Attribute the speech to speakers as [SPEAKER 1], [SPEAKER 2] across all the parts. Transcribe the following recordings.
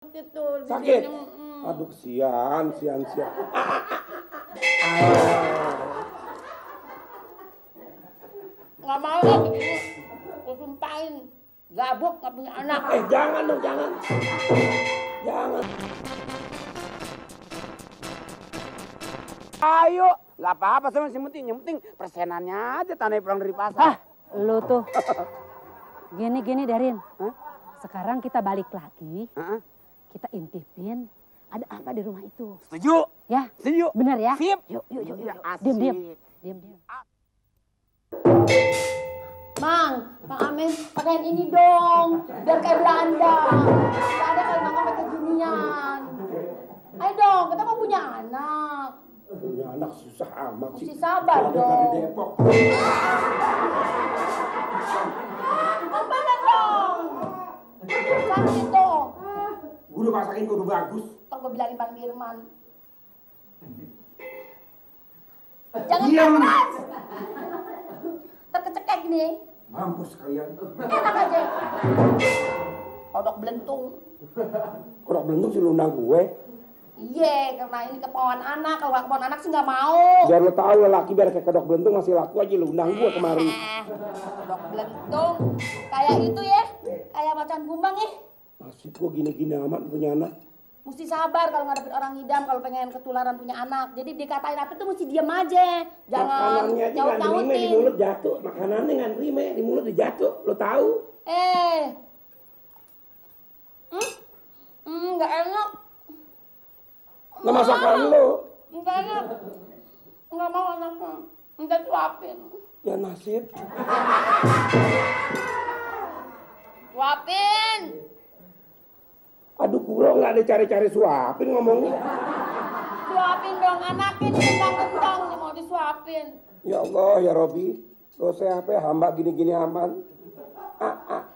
[SPEAKER 1] Gitu,
[SPEAKER 2] sakit. Aduh, kesian.
[SPEAKER 1] Nggak mau lah begini. Gue sumpahin. Gabuk nggak punya anak.
[SPEAKER 2] Jangan dong, jangan. Ayo, nggak apa-apa sama yang penting persenannya aja tanah pulang dari pasar.
[SPEAKER 3] Lu tuh. Gini Darin. Sekarang kita balik lagi. Kita intipin ada apa di rumah itu.
[SPEAKER 2] Setuju?
[SPEAKER 3] Ya?
[SPEAKER 2] Setuju.
[SPEAKER 3] Bener ya?
[SPEAKER 2] Sip.
[SPEAKER 3] Yuk.
[SPEAKER 2] Asik.
[SPEAKER 3] Diam.
[SPEAKER 1] Mang Amin, pakaian ini dong. Biar kayak Belanda. Nggak ada kalau makan pakai ginian. Ayo dong, kita mau punya anak.
[SPEAKER 2] Punya anak susah amat sih.
[SPEAKER 1] Mesti sabar
[SPEAKER 2] Ada
[SPEAKER 1] dong.
[SPEAKER 2] dari Depok.
[SPEAKER 1] Mana dong? Sakit dong.
[SPEAKER 2] Gue udah masakin, udah bagus.
[SPEAKER 1] Ntar gue bilangin Bang Firman. Jangan
[SPEAKER 2] Diam.
[SPEAKER 1] keras. Terkecekek nih.
[SPEAKER 2] Mampus kalian.
[SPEAKER 1] Enak aja. Kodok belentung.
[SPEAKER 2] Kodok belentung sih lu undang gue.
[SPEAKER 1] Iya, karena ini kepauan anak. Kalau nggak kepauan anak sih nggak mau.
[SPEAKER 2] Biar lo tahu lelaki biar kayak kodok belentung masih laku aja, lu undang gue kemari.
[SPEAKER 1] Kodok belentung. Kayak itu ya. Kayak macan kumbang ya.
[SPEAKER 2] Nasib gue gini-gini amat punya anak.
[SPEAKER 1] Mesti sabar kalau ngadepin orang ngidam, kalau pengen ketularan punya anak. Jadi dikatain apa tuh mesti diam aja. Jangan
[SPEAKER 2] Makanannya aja nggak nerima di
[SPEAKER 1] nyaut-nyautin.
[SPEAKER 2] mulut jatuh. Makanannya nggak nerima di mulut jatuh. Lo tahu?
[SPEAKER 1] Nggak enak.
[SPEAKER 2] Nggak masakan lo.
[SPEAKER 1] Nggak enak. Nggak mau anaknya. Minta suapin.
[SPEAKER 2] Ya nasib.
[SPEAKER 1] Suapin.
[SPEAKER 2] Aduh, kulo nggak ada cari-cari suapin ngomongnya.
[SPEAKER 1] Suapin dong anaknya nih tendang-tendang nih mau disuapin.
[SPEAKER 2] Ya Allah, ya Robi. Lo saya apa ya, hamba gini-gini aman.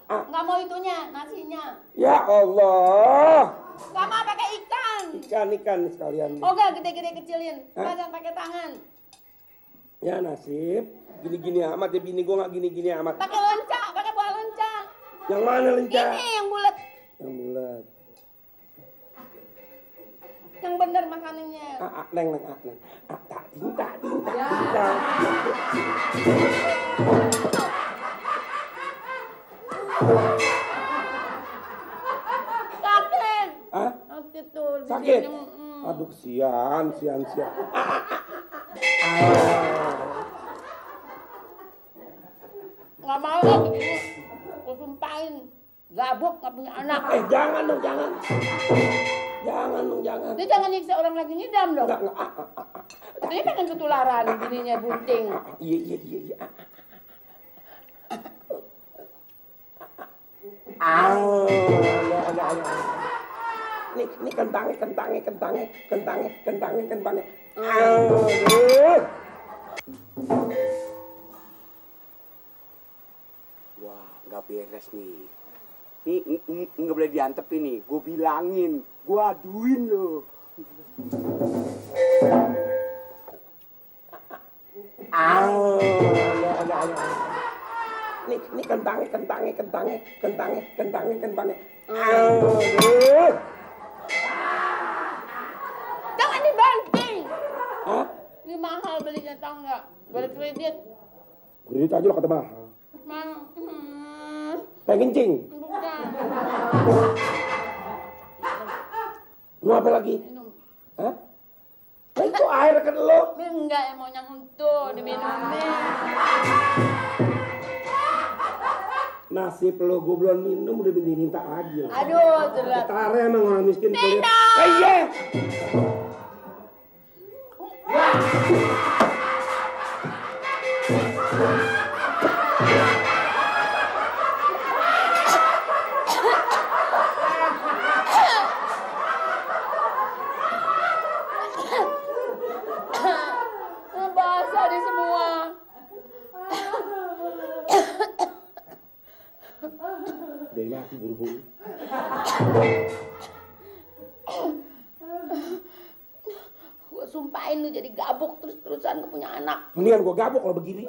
[SPEAKER 1] Nggak mau itunya, nasinya.
[SPEAKER 2] Ya Allah.
[SPEAKER 1] Nggak mau pakai ikan.
[SPEAKER 2] Ikan sekalian.
[SPEAKER 1] Oh enggak, gede-gede kecilin. Pegang pakai tangan.
[SPEAKER 2] Ya nasib. Gini-gini amat ya bini gue nggak gini-gini amat.
[SPEAKER 1] Pakai lenca, pakai buah lenca.
[SPEAKER 2] Yang mana lenca?
[SPEAKER 1] Ini yang bulat.
[SPEAKER 2] Yang bulat.
[SPEAKER 1] Yang bener makanannya.
[SPEAKER 2] Neng. Tak tinta.
[SPEAKER 1] Sakit.
[SPEAKER 2] Hah?
[SPEAKER 1] Sakit tuh. di
[SPEAKER 2] Sakit?
[SPEAKER 1] sini.
[SPEAKER 2] Aduh, kesian.
[SPEAKER 1] Nggak mau lah begini. Gue sumpahin. Gabuk nggak punya anak.
[SPEAKER 2] Jangan dong, jangan.
[SPEAKER 1] Dia jangan nyiksa orang lagi ngidam dong.
[SPEAKER 2] Enggak.
[SPEAKER 1] Katanya pengen ketularan bininya bunting.
[SPEAKER 2] Iya. Nih kentangnya. Wah, nggak beres nih. Nih nggak boleh diantep ini. Gue bilangin, gue aduin lo. Nih kentangnya.
[SPEAKER 1] Jangan dibanting.
[SPEAKER 2] Hah?
[SPEAKER 1] Ini mahal belinya tau nggak? Boleh kredit.
[SPEAKER 2] Kredit aja lo kata mahal. Pengen kencing.
[SPEAKER 1] Bukan.
[SPEAKER 2] Mau apa lagi?
[SPEAKER 1] Minum.
[SPEAKER 2] Hah? Nah, itu air kan lo.
[SPEAKER 1] Enggak, mau yang itu diminumin.
[SPEAKER 2] Nasib lo gue belum minum udah minta lagi.
[SPEAKER 1] Aduh, jelas.
[SPEAKER 2] Ketara emang orang miskin.
[SPEAKER 1] Minum!
[SPEAKER 2] Iya.
[SPEAKER 1] Basah di semua.
[SPEAKER 2] Dari mati buru-buru.
[SPEAKER 1] Gue sumpahin lu jadi gabuk terus-terusan gak punya anak.
[SPEAKER 2] Mendingan gue gabuk kalau begini.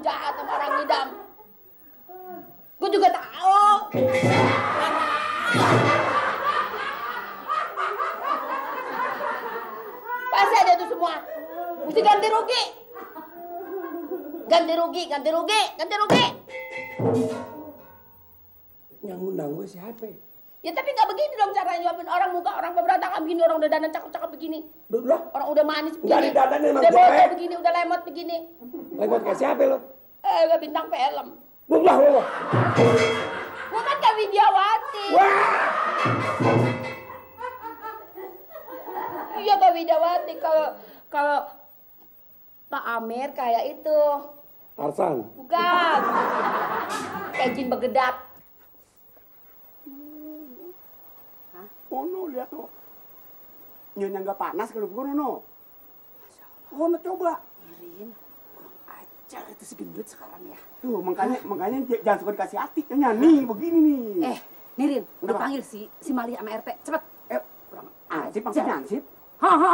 [SPEAKER 1] Jahat sama orang ngidam. Gue juga tahu. Pasti ada tuh semua. Mesti ganti rugi. Ganti rugi, ganti rugi, ganti rugi.
[SPEAKER 2] Yang ngundang gue siapa?
[SPEAKER 1] Ya tapi nggak begini dong cara nyuapin orang, muka orang pemberontakan begini, orang udah dandan cakep-cakep begini.
[SPEAKER 2] Udah.
[SPEAKER 1] Orang udah manis begini.
[SPEAKER 2] Nggak ada dandan emang
[SPEAKER 1] udah bodoh
[SPEAKER 2] jelek.
[SPEAKER 1] begini, udah lemot begini.
[SPEAKER 2] Lewat kayak siapa lo?
[SPEAKER 1] Gak bintang film.
[SPEAKER 2] Udah lo.
[SPEAKER 1] Gua kan Kak Widiawati.
[SPEAKER 2] Wah.
[SPEAKER 1] Iya Kak Widiawati. Kalau Pak Amir kayak itu.
[SPEAKER 2] Tarsan.
[SPEAKER 1] Bukan. Kayak jin begedap.
[SPEAKER 2] Oh no, lihat tuh. Nyonya nggak panas kalau gue no. Oh no, coba.
[SPEAKER 3] Irin, kurang ajar itu si gendut sekarang ya.
[SPEAKER 2] Tuh makanya jangan suka dikasih hati kan nih begini nih.
[SPEAKER 3] Nirin, udah
[SPEAKER 2] Kenapa?
[SPEAKER 3] panggil si Mali sama RT, cepet.
[SPEAKER 2] Kurang ansip maksudnya ansip.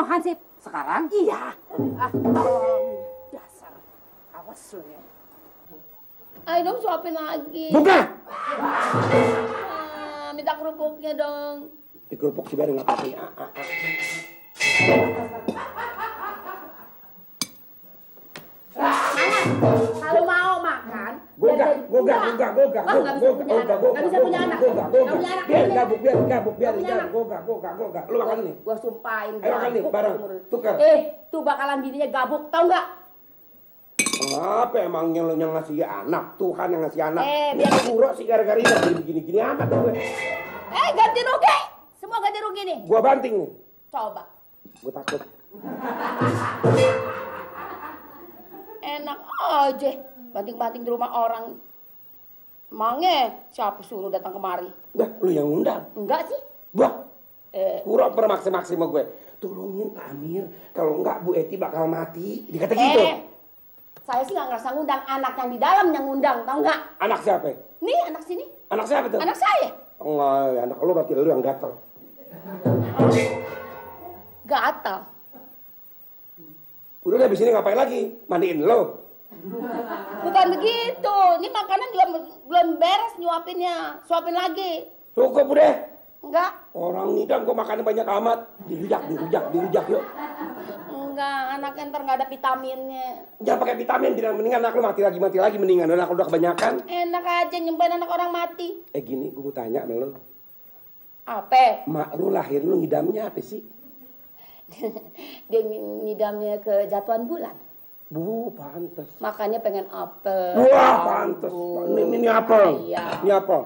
[SPEAKER 3] Hansip.
[SPEAKER 2] Sekarang?
[SPEAKER 3] Iya. Tolong. Dasar. Awas lu ya.
[SPEAKER 1] Ayo dong suapin lagi.
[SPEAKER 2] Buka.
[SPEAKER 1] Minta kerupuknya dong.
[SPEAKER 2] Di kerupuk si bareng nggak pakai.
[SPEAKER 1] Kalau mau makan,
[SPEAKER 2] Gue enggak.
[SPEAKER 1] Nggak bisa punya anak.
[SPEAKER 2] Biar gabuk. Lu makan nih.
[SPEAKER 1] Gua sumpahin.
[SPEAKER 2] Ayo makan nih, bareng. Tukar.
[SPEAKER 1] Tuh bakalan bininya gabuk, tau nggak?
[SPEAKER 2] Apa emangnya lo yang ngasih anak? Tuhan yang ngasih anak.
[SPEAKER 1] Biar
[SPEAKER 2] Pura sih gara-gara ini begini-gini amat gue.
[SPEAKER 1] Ganti rugi. Semua ganti rugi nih.
[SPEAKER 2] Gua banting nih.
[SPEAKER 1] Coba.
[SPEAKER 2] Gue takut.
[SPEAKER 1] Enak aja. Banting-banting di rumah orang. Emangnya siapa suruh datang kemari?
[SPEAKER 2] Dah, lu yang ngundang.
[SPEAKER 1] Enggak sih.
[SPEAKER 2] Bah. Pura-pura maksa-maksa sama gue. Tolongin Pak Amir. Kalau enggak Bu Eti bakal mati. Dikata gitu.
[SPEAKER 1] Saya sih nggak ngerasa ngundang. Anak yang di dalam yang ngundang, tau nggak?
[SPEAKER 2] Anak siapa?
[SPEAKER 1] Nih anak sini.
[SPEAKER 2] Anak siapa tuh?
[SPEAKER 1] Anak saya.
[SPEAKER 2] Enggak, anak lu berarti lu yang gatel.
[SPEAKER 1] Gatal.
[SPEAKER 2] Udah habis ini ngapain lagi? Mandiin lo.
[SPEAKER 1] Bukan begitu. Ini makanan juga belum beres nyuapinnya. Suapin lagi.
[SPEAKER 2] Cukup udah.
[SPEAKER 1] Enggak.
[SPEAKER 2] Orang ngidam kok makannya banyak amat. Dirujak yuk.
[SPEAKER 1] Enggak, anaknya ntar nggak ada vitaminnya.
[SPEAKER 2] Jangan pakai vitamin, mendingan anak lu mati lagi mendingan. Anak lu udah kebanyakan.
[SPEAKER 1] Enak aja nyembahin anak orang mati.
[SPEAKER 2] Gini, gue mau tanya sama lu.
[SPEAKER 1] Apa?
[SPEAKER 2] Mak lu lahir lu ngidamnya apa sih?
[SPEAKER 1] Dia ngidamnya kejatuhan bulan.
[SPEAKER 2] Bu, pantes.
[SPEAKER 1] Makanya pengen apel.
[SPEAKER 2] Wah, pantes. Ini apel.
[SPEAKER 1] Iya.
[SPEAKER 2] Ini apel.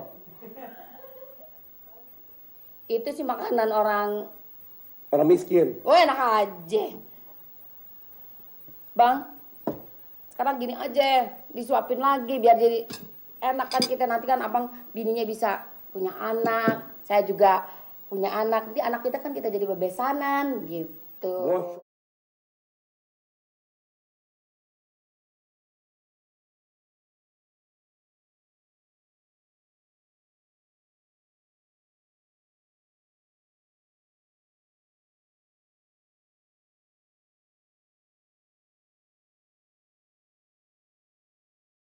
[SPEAKER 1] Itu sih makanan orang
[SPEAKER 2] miskin.
[SPEAKER 1] oh enak aja. Bang, sekarang gini aja, disuapin lagi biar jadi enak kan kita nanti kan abang bininya bisa punya anak, saya juga punya anak, nanti anak kita kan kita jadi bebesanan gitu.